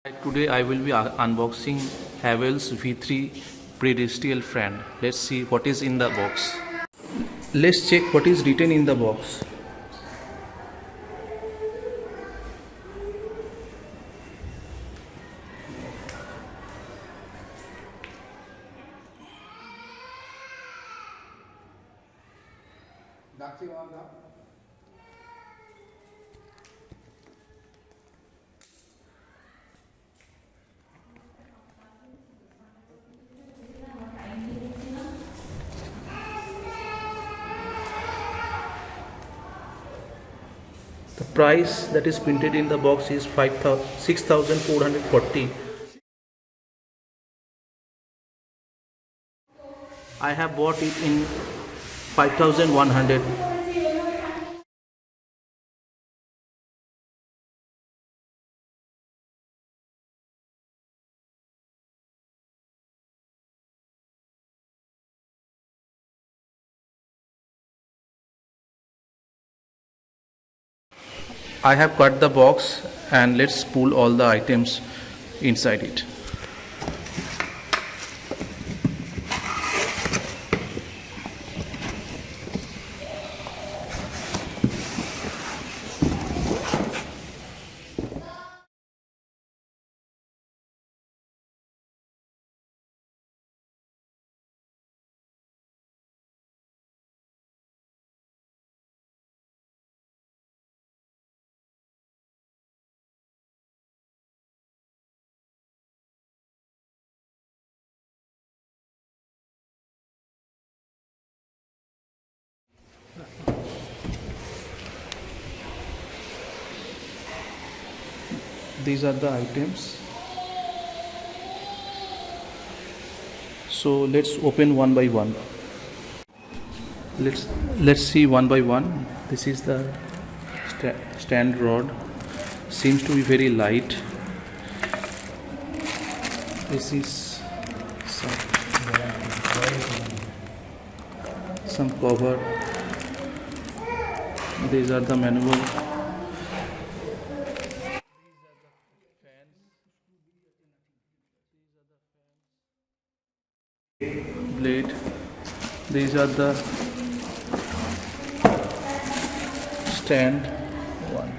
Today I will be unboxing Havells V3 Pedestal fan. Let's see what is in the box. Let's check what is written in the box. The price that is printed in the box is 6,440. I have bought it in 5,100. I have cut the box and let's pull all the items inside it. These are the items. So let's open one by one. Let's see one by one. This is the stand rod. Seems to be very light. This is some cover. These are the manual. Blade. These are the stand one.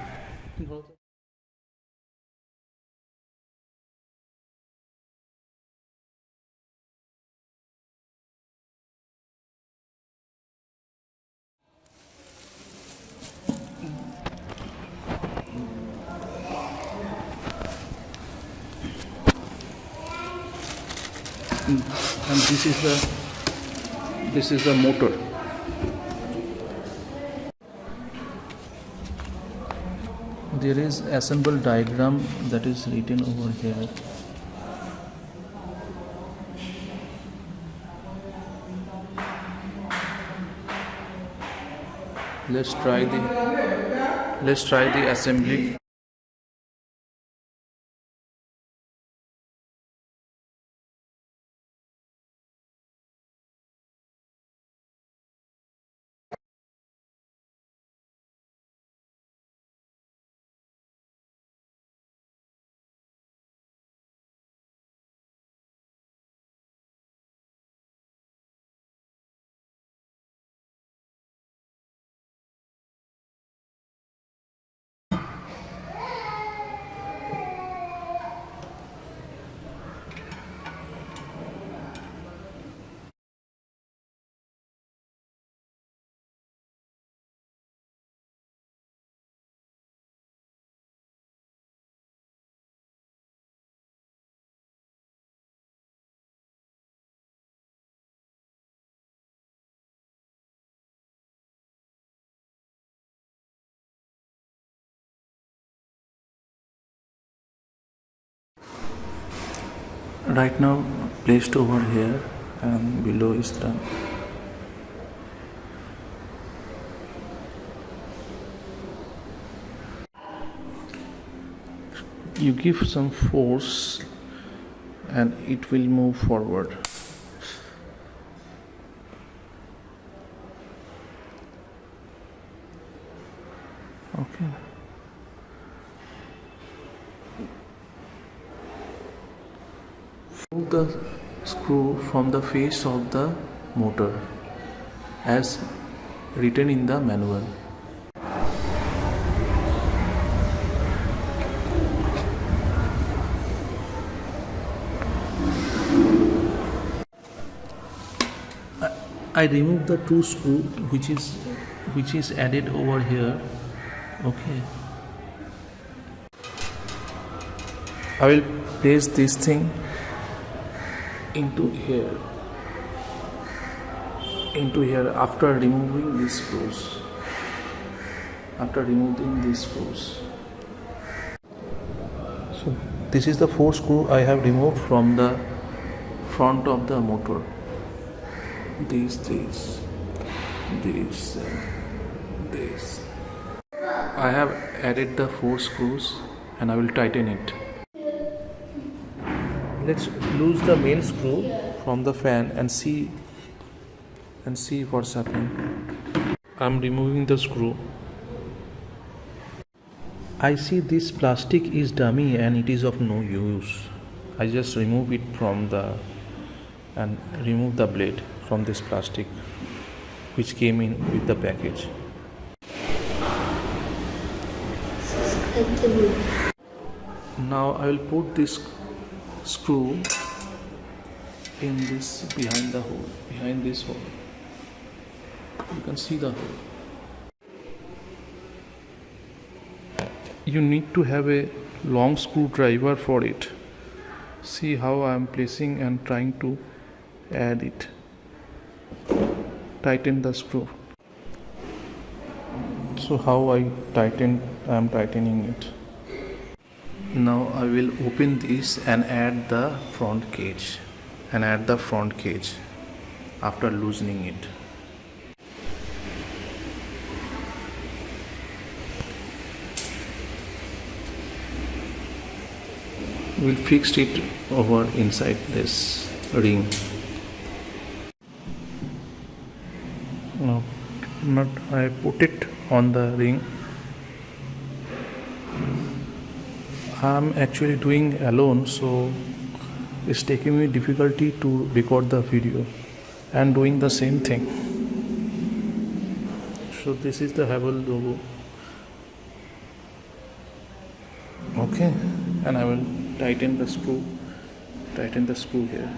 And this is the motor. There is assemble diagram that is written over here. Let's try the assembly. Right now placed over here and below is the you give some force and it will move forward. Okay. Remove the screw from the face of the motor as written in the manual. I remove the two screw which is added over here. Okay. I will place this thing into here after removing these screws. So this is the 4 screw I have removed from the front of the motor. This. I have added the 4 screws and I will tighten it. Let's loose the main screw from the fan and see what's happening. I'm removing the screw. I see this plastic is dummy and it is of no use. I just remove it and remove the blade from this plastic which came in with the package. Now I will put this screw in this behind this hole. You can see the hole. You need to have a long screwdriver for it. See how I am placing and trying to add it. Tighten the screw. So how I am tightening it. Now I will open this and add the front cage after loosening it. We'll fix it over inside this ring. Now, I put it on the ring. I'm actually doing alone, so it's taking me difficulty to record the video and doing the same thing. So this is the Havells logo. Okay, and I will tighten the screw here.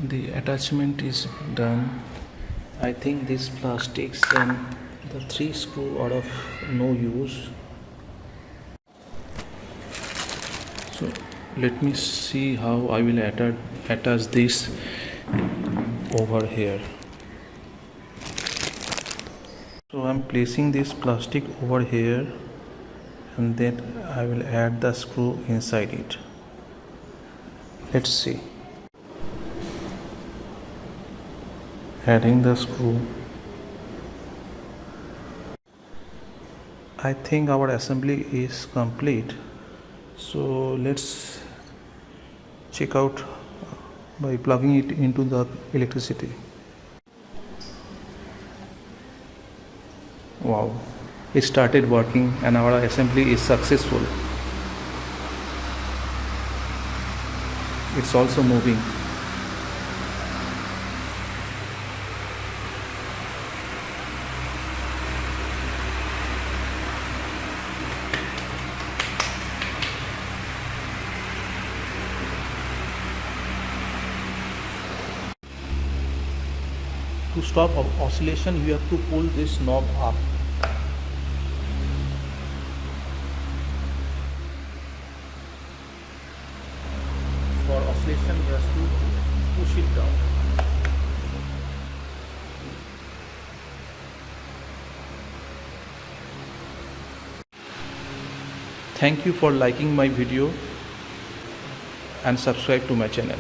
The attachment is done. I think these plastics and the 3 screw are of no use. So let me see how I will attach this over here. So I'm placing this plastic over here and then I will add the screw inside it. Let's see. Adding the screw. I think our assembly is complete. So let's check out by plugging it into the electricity. Wow, it started working and our assembly is successful. It's also moving. To stop oscillation, you have to pull this knob up. For oscillation, you have to push it down. Thank you for liking my video and subscribe to my channel.